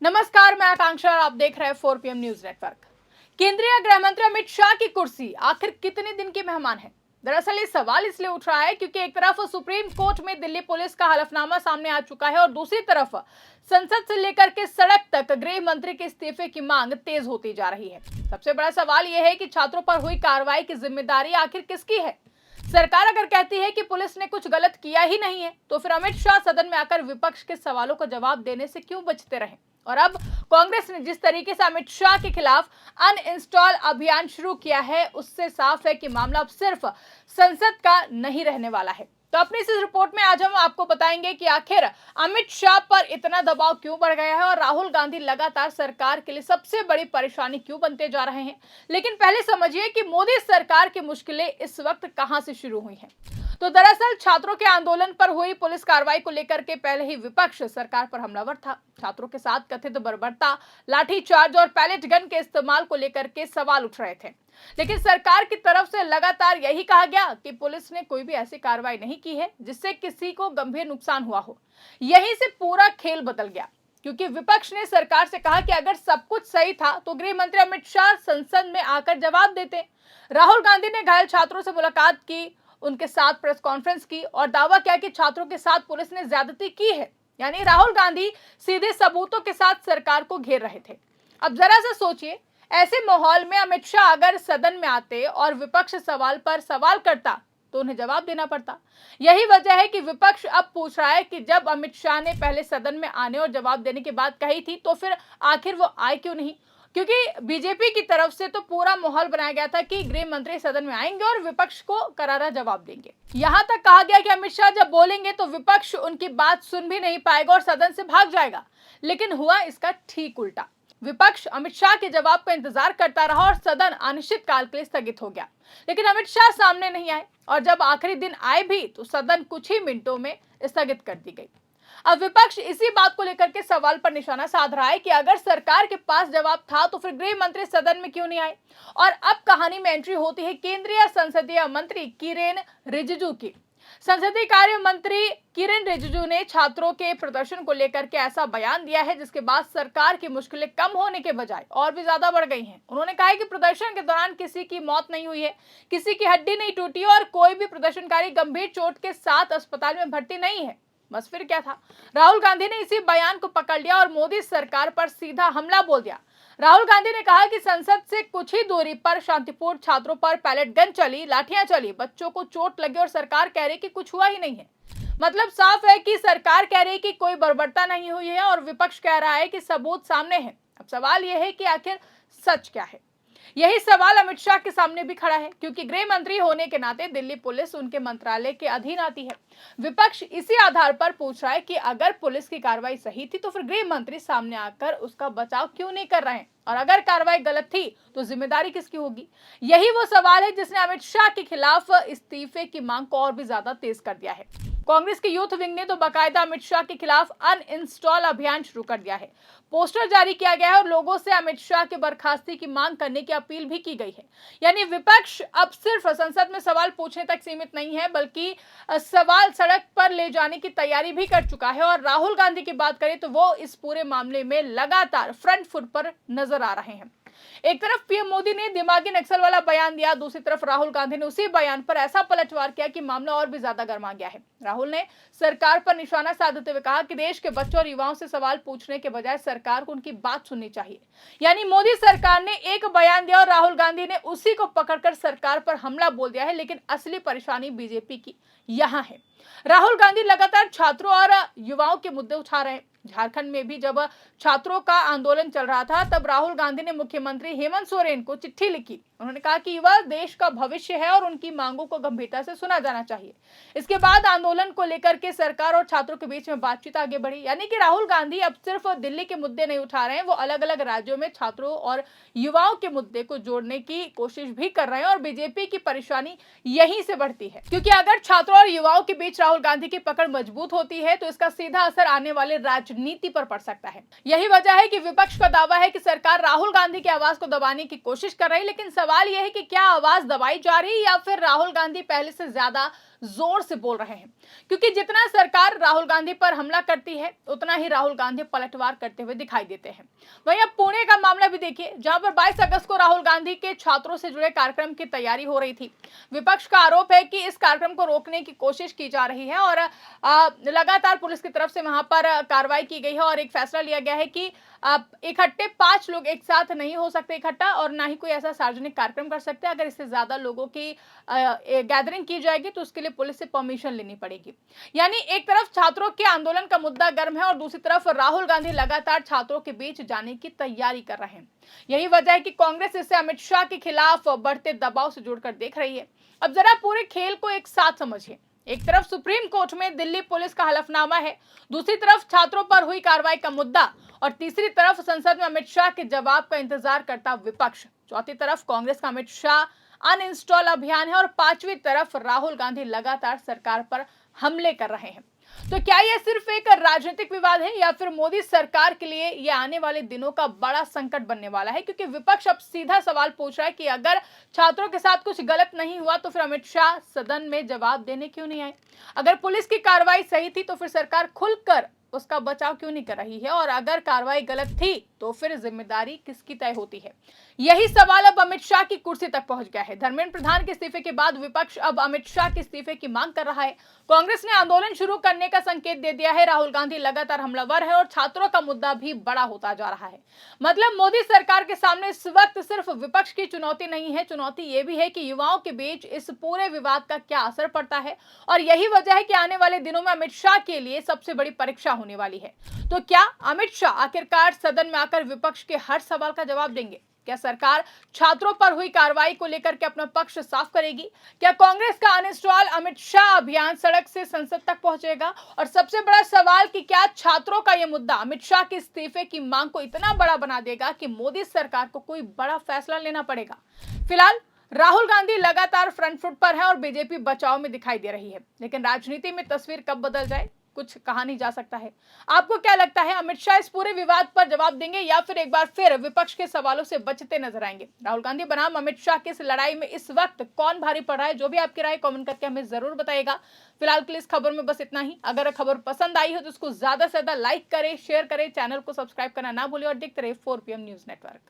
नमस्कार, मैं आकांक्षा और आप देख रहे हैं 4 PM न्यूज नेटवर्क। केंद्रीय गृह मंत्री अमित शाह की कुर्सी आखिर कितने दिन की मेहमान है? दरअसल ये सवाल इसलिए उठ रहा है क्योंकि एक तरफ सुप्रीम कोर्ट में दिल्ली पुलिस का हलफनामा सामने आ चुका है और दूसरी तरफ संसद से लेकर के सड़क तक गृह मंत्री के इस्तीफे की मांग तेज होती जा रही है। सबसे बड़ा सवाल यह है कि छात्रों पर हुई कार्रवाई की जिम्मेदारी आखिर किसकी है? सरकार अगर कहती है कि पुलिस ने कुछ गलत किया ही नहीं है, तो फिर अमित शाह सदन में आकर विपक्ष के सवालों का जवाब देने से क्यों बचते रहे? और अब कांग्रेस ने जिस तरीके से अमित शाह के खिलाफ अनइंस्टॉल अभियान शुरू किया है, उससे साफ है कि मामला अब सिर्फ संसद का नहीं रहने वाला है। तो अपनी इस रिपोर्ट में आज हम आपको बताएंगे कि आखिर अमित शाह पर इतना दबाव क्यों बढ़ गया है और राहुल गांधी लगातार सरकार के लिए सबसे बड़ी परेशानी क्यों बनते जा रहे हैं। लेकिन पहले समझिए कि मोदी सरकार की मुश्किलें इस वक्त कहां से शुरू हुई हैं। तो दरअसल छात्रों के आंदोलन पर हुई पुलिस कार्रवाई को लेकर के पहले ही विपक्ष सरकार पर हमलावर था। छात्रों के साथ कथित बर्बरता, लाठीचार्ज और पैलेट गन के इस्तेमाल को लेकर के सवाल उठ रहे थे। लेकिन सरकार की तरफ से लगातार यही कहा गया कि पुलिस ने कोई भी ऐसी कार्रवाई नहीं की है जिससे किसी को गंभीर नुकसान हुआ हो। यहीं से पूरा खेल बदल गया, क्योंकि विपक्ष ने सरकार से कहा कि अगर सब कुछ सही था तो गृह मंत्री अमित शाह संसद में आकर जवाब देते। राहुल गांधी ने घायल छात्रों से मुलाकात की, उनके साथ प्रेस कॉन्फ्रेंस की और दावा किया कि छात्रों के साथ पुलिस ने ज्यादती की है। यानी राहुल गांधी सीधे सबूतों के साथ सरकार को घेर रहे थे। अब जरा सा सोचिए, ऐसे माहौल में अमित शाह अगर सदन में आते और विपक्ष सवाल पर सवाल करता तो उन्हें जवाब देना पड़ता। यही वजह है कि विपक्ष अब पूछ रहा है कि जब अमित शाह ने पहले सदन में आने और जवाब देने की बात कही थी तो फिर आखिर वो आए क्यों नहीं? क्योंकि बीजेपी की तरफ से तो पूरा माहौल बनाया गया था कि गृह मंत्री सदन में आएंगे और विपक्ष को करारा जवाब देंगे। यहां तक कहा गया कि अमित शाह जब बोलेंगे तो विपक्ष उनकी बात सुन भी नहीं पाएगा और सदन से भाग जाएगा। लेकिन हुआ इसका ठीक उल्टा। विपक्ष अमित शाह के जवाब का इंतजार करता रहा और सदन अनिश्चित काल के लिए स्थगित हो गया। लेकिन अमित शाह सामने नहीं आए और जब आखिरी दिन आए भी तो सदन कुछ ही मिनटों में स्थगित कर दी गई। अब विपक्ष इसी बात को लेकर के सवाल पर निशाना साध रहा है कि अगर सरकार के पास जवाब था तो फिर गृह मंत्री सदन में क्यों नहीं आए। और अब कहानी में एंट्री होती है केंद्रीय संसदीय मंत्री किरेन रिजिजू की। संसदीय कार्य मंत्री किरेन रिजिजू ने छात्रों के प्रदर्शन को लेकर के ऐसा बयान दिया है जिसके बाद सरकार की मुश्किलें कम होने के बजाय और भी ज्यादा बढ़ गई हैं। उन्होंने कहा है कि प्रदर्शन के दौरान किसी की मौत नहीं हुई है, किसी की हड्डी नहीं टूटी और कोई भी प्रदर्शनकारी गंभीर चोट के साथ अस्पताल में भर्ती नहीं है। बस फिर क्या था? राहुल गांधी ने इसी बयान को पकड़ लिया और मोदी सरकार पर सीधा हमला बोल दिया। राहुल गांधी ने कहा कि संसद से कुछ ही दूरी पर शांतिपूर्ण छात्रों पर पैलेट गन चली, लाठियां चली, बच्चों को चोट लगी और सरकार कह रही कि कुछ हुआ ही नहीं है। मतलब साफ है कि सरकार कह रही कि कोई बर्बरता नहीं हुई है और विपक्ष कह रहा है कि सबूत सामने है। अब सवाल यह है कि आखिर सच क्या है? यही सवाल अमित शाह के सामने भी खड़ा है, क्योंकि गृह मंत्री होने के नाते दिल्ली पुलिस उनके मंत्रालय के अधीन आती है। विपक्ष इसी आधार पर पूछ रहा है कि अगर पुलिस की कार्रवाई सही थी तो फिर गृह मंत्री सामने आकर उसका बचाव क्यों नहीं कर रहे हैं, और अगर कार्रवाई गलत थी तो जिम्मेदारी किसकी होगी? यही वो सवाल है जिसने अमित शाह के खिलाफ इस्तीफे की मांग को और भी ज्यादा तेज कर दिया है। कांग्रेस के यूथ विंग ने तो बाकायदा अमित शाह के खिलाफ अनइंस्टॉल अभियान शुरू कर दिया है। पोस्टर जारी किया गया है और लोगों से अमित शाह के बर्खास्ती की मांग करने की अपील भी की गई है। यानी विपक्ष अब सिर्फ संसद में सवाल पूछने तक सीमित नहीं है, बल्कि सवाल सड़क पर ले जाने की तैयारी भी कर चुका है। और राहुल गांधी की बात करें तो वो इस पूरे मामले में लगातार फ्रंट फुट पर नजर आ रहे हैं। एक तरफ पीएम मोदी ने दिमागी नक्सल वाला बयान दिया, दूसरी तरफ राहुल गांधी ने उसी बयान पर ऐसा पलटवार किया कि मामला और भी ज्यादा गर्मा गया है। राहुल ने सरकार पर निशाना साधते हुए कहा कि देश के बच्चों और युवाओं से सवाल पूछने के बजाय सरकार को उनकी बात सुननी चाहिए। यानी मोदी सरकार ने एक बयान दिया और राहुल गांधी ने उसी को पकड़कर सरकार पर हमला बोल दिया है। लेकिन असली परेशानी बीजेपी की यहाँ है। राहुल गांधी लगातार छात्रों और युवाओं के मुद्दे उठा रहे हैं। झारखंड में भी जब छात्रों का आंदोलन चल रहा था तब राहुल गांधी ने मुख्यमंत्री हेमंत सोरेन को चिट्ठी लिखी। उन्होंने कहा कि युवा देश का भविष्य है और उनकी मांगों को गंभीरता से सुना जाना चाहिए। इसके बाद आंदोलन को लेकर के सरकार और छात्रों के बीच में बातचीत आगे बढ़ी। यानी कि राहुल गांधी अब सिर्फ दिल्ली के मुद्दे नहीं उठा रहे हैं, वो अलग अलग राज्यों में छात्रों और युवाओं के मुद्दे को जोड़ने की कोशिश भी कर रहे हैं। और बीजेपी की परेशानी यहीं से बढ़ती है, क्योंकि अगर छात्रों और युवाओं के बीच राहुल गांधी की पकड़ मजबूत होती है तो इसका सीधा असर आने वाले राजनीति पर पड़ सकता है। यही वजह है कि विपक्ष का दावा है कि सरकार राहुल गांधी की आवाज को दबाने की कोशिश कर रही है। लेकिन सवाल यह है कि क्या आवाज दबाई जा रही है या फिर राहुल गांधी पहले से ज्यादा जोर से बोल रहे हैं, क्योंकि जितना सरकार राहुल गांधी पर हमला करती है उतना ही राहुल गांधी पलटवार करते हुए दिखाई देते हैं। वहीं अब पुणे का मामला भी देखिए, जहां पर 22 अगस्त को राहुल गांधी के छात्रों से जुड़े कार्यक्रम की तैयारी हो रही थी। विपक्ष का आरोप है कि इस कार्यक्रम को रोकने की कोशिश की जा रही है और लगातार पुलिस की तरफ से वहां पर कार्रवाई की गई है और एक फैसला लिया गया है कि इकट्ठे 5 लोग एक साथ नहीं हो सकते इकट्ठा, और ना ही कोई ऐसा सार्वजनिक कार्यक्रम कर सकते हैं। अगर इससे ज्यादा लोगों की गैदरिंग की जाएगी तो उसके लिए पुलिस से परमिशन लेनी पड़ेगी। यानी एक तरफ छात्रों के आंदोलन का मुद्दा गर्म है और दूसरी तरफ राहुल गांधी लगातार छात्रों के बीच जाने की तैयारी कर रहे हैं। यही वजह है कि कांग्रेस इसे अमित शाह के खिलाफ बढ़ते दबाव से जोड़कर देख रही है। अब जरा पूरे खेल को एक साथ समझिए। एक तरफ सुप्रीम कोर्ट में दिल्ली पुलिस का हलफनामा है, दूसरी तरफ छात्रों पर हुई कार्रवाई का मुद्दा, और तीसरी तरफ संसद में अमित शाह के जवाब का इंतजार करता विपक्ष। चौथी तरफ कांग्रेस का अमित शाह अनइंस्टॉल अभियान है और पांचवी तरफ राहुल गांधी लगातार सरकार पर हमले कर रहे हैं। तो क्या यह सिर्फ एक राजनीतिक विवाद है या फिर मोदी सरकार के लिए यह आने वाले दिनों का बड़ा संकट बनने वाला है? क्योंकि विपक्ष अब सीधा सवाल पूछ रहा है कि अगर छात्रों के साथ कुछ गलत नहीं हुआ तो फिर अमित शाह सदन में जवाब देने क्यों नहीं आए? अगर पुलिस की कार्रवाई सही थी तो फिर सरकार खुलकर उसका बचाव क्यों नहीं कर रही है? और अगर कार्रवाई गलत थी तो फिर जिम्मेदारी किसकी तय होती है? यही सवाल अब अमित शाह की कुर्सी तक पहुंच गया है। धर्मेंद्र प्रधान के इस्तीफे के बाद विपक्ष अब अमित शाह के इस्तीफे की मांग कर रहा है। कांग्रेस ने आंदोलन शुरू करने का संकेत दे दिया है। राहुल गांधी लगातार हमलावर है और छात्रों का मुद्दा भी बड़ा होता जा रहा है। मतलब मोदी सरकार के सामने इस वक्त सिर्फ विपक्ष की चुनौती नहीं है, चुनौती ये भी है कि युवाओं के बीच इस पूरे विवाद का क्या असर पड़ता है। और यही वजह है कि आने वाले दिनों में अमित शाह के लिए सबसे बड़ी परीक्षा होने वाली है। तो क्या अमित शाह आखिरकार सदन में आकर विपक्ष के हर सवाल का जवाब देंगे? क्या सरकार छात्रों पर हुई कार्रवाई को लेकर के अपना पक्ष साफ करेगी? क्या कांग्रेस का अनइंस्टॉल अमित शाह अभियान सड़क से संसद तक पहुंचेगा? और सबसे बड़ा सवाल कि क्या छात्रों का यह मुद्दा अमित शाह के इस्तीफे की मांग को इतना बड़ा बना देगा कि मोदी सरकार को कोई बड़ा फैसला लेना पड़ेगा? फिलहाल राहुल गांधी लगातार फ्रंट फुट पर है और बीजेपी बचाव में दिखाई दे रही है, लेकिन राजनीति में तस्वीर कब बदल जाए कुछ कहा नहीं जा सकता है। आपको क्या लगता है, अमित शाह इस पूरे विवाद पर जवाब देंगे या फिर एक बार फिर विपक्ष के सवालों से बचते नजर आएंगे? राहुल गांधी बनाम अमित शाह की इस लड़ाई में इस वक्त कौन भारी पड़ रहा है? जो भी आपकी राय कमेंट करके हमें जरूर बताएगा। फिलहाल के लिए इस खबर में बस इतना ही। अगर खबर पसंद आई हो तो इसको ज्यादा से ज्यादा लाइक करें, शेयर करें, चैनल को सब्सक्राइब करना ना भूलें और देखते रहे 4PM न्यूज नेटवर्क।